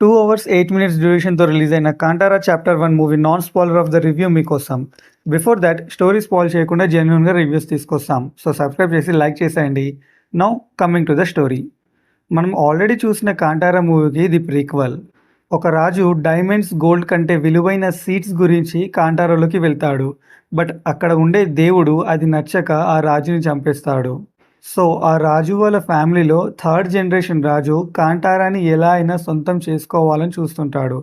2 hours 8 minutes డ్యూరేషన్‌తో release అయిన 'Kantara chapter 1' movie non spoiler of the review మీకోసం. Before thought story spoil చేయకుండా జెన్యూన్‌గా reviews తీసుకొస్తాం. సో సబ్స్క్రైబ్ చేసి లైక్ చేసేయండి. Now coming to the story. మనం ఆల్రెడీ చూసిన 'కాంతారా' మూవీకి ఇది ప్రీక్వెల్. ఒక రాజు డైమండ్స్, గోల్డ్ కంటే విలువైన సీడ్స్ గురించి కాంతారాలోకి వెళ్తాడు. బట్ అక్కడ ఉండే దేవుడు అది నచ్చక ఆ రాజుని చంపేస్తాడు. సో ఆ రాజు వాళ్ళ ఫ్యామిలీలో థర్డ్ జనరేషన్ రాజు కాంతారాని ఎలా అయినా సొంతం చేసుకోవాలని చూస్తుంటాడు.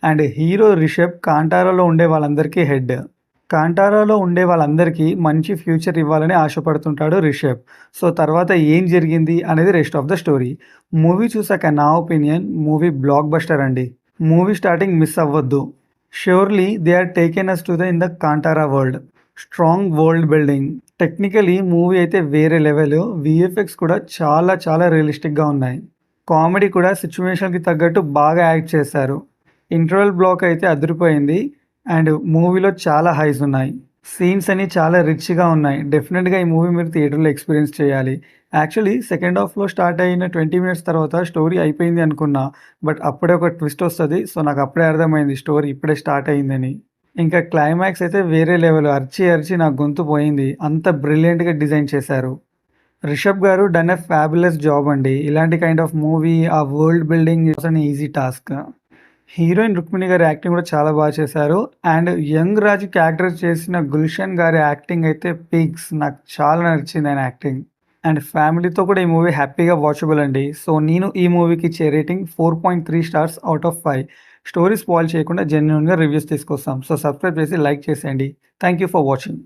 అండ్ హీరో రిషబ్ కాంతారాలో ఉండే వాళ్ళందరికీ హెడ్. కాంతారాలో ఉండే వాళ్ళందరికీ మంచి ఫ్యూచర్ ఇవ్వాలని ఆశపడుతుంటాడు రిషబ్. సో తర్వాత ఏం జరిగింది అనేది rest of the story. Movie చూసాక నా ఒపీనియన్ మూవీ బ్లాక్ బస్టర్ అండి. మూవీ స్టార్టింగ్ మిస్ అవ్వద్దు. Surely they are taken us to the in the Kantara world. Strong world building. Technically movie అయితే వేరే లెవెల్. విఎఫ్ఎక్స్ కూడా చాలా చాలా రియలిస్టిక్గా ఉన్నాయి. కామెడీ కూడా సిచ్యువేషన్కి తగ్గట్టు బాగా యాక్ట్ చేశారు. ఇంటర్వెల్ బ్లాక్ అయితే అదిరిపోయింది. అండ్ మూవీలో చాలా హైస్ ఉన్నాయి. సీన్స్ అని చాలా రిచ్గా ఉన్నాయి. డెఫినెట్గా ఈ మూవీ మీరు థియేటర్లో ఎక్స్పీరియన్స్ చేయాలి. యాక్చువల్లీ సెకండ్ హాఫ్లో స్టార్ట్ అయిన 20 మినిట్స్ తర్వాత స్టోరీ అయిపోయింది అనుకున్నా. బట్ అప్పుడే ఒక ట్విస్ట్ వస్తుంది. సో నాకు అప్పుడే అర్థమైంది స్టోరీ ఇప్పుడే స్టార్ట్ అయిందని. ఇంకా క్లైమాక్స్ అయితే వేరే లెవెల్. అరిచి అరిచి నా గొంతు పోయింది. అంత బ్రిలియంట్గా డిజైన్ చేశారు. రిషబ్ గారు డన్ ఎ ఫ్యాబులస్ జాబ్ అండి. ఇలాంటి కైండ్ ఆఫ్ మూవీ ఆ world building it's an easy task. Heroine Rukmini గారి యాక్టింగ్ కూడా చాలా బాగా చేశారు. అండ్ యంగ్ రాజు క్యారెక్టర్ చేసిన గుల్షన్ గారి యాక్టింగ్ అయితే పీక్స్. నాకు చాలా నచ్చింది ఆయన యాక్టింగ్. అండ్ ఫ్యామిలీతో కూడా ఈ మూవీ హ్యాపీగా వాచబుల్ అండి. సో నేను ఈ మూవీకి ఇచ్చే rating 4.3 stars out of 5. Story spoil చేయకుండా జెన్యూన్గా రివ్యూస్ తీసుకొస్తాం. సో సబ్స్క్రైబ్ చేసి లైక్ చేసేయండి. Thank you for watching.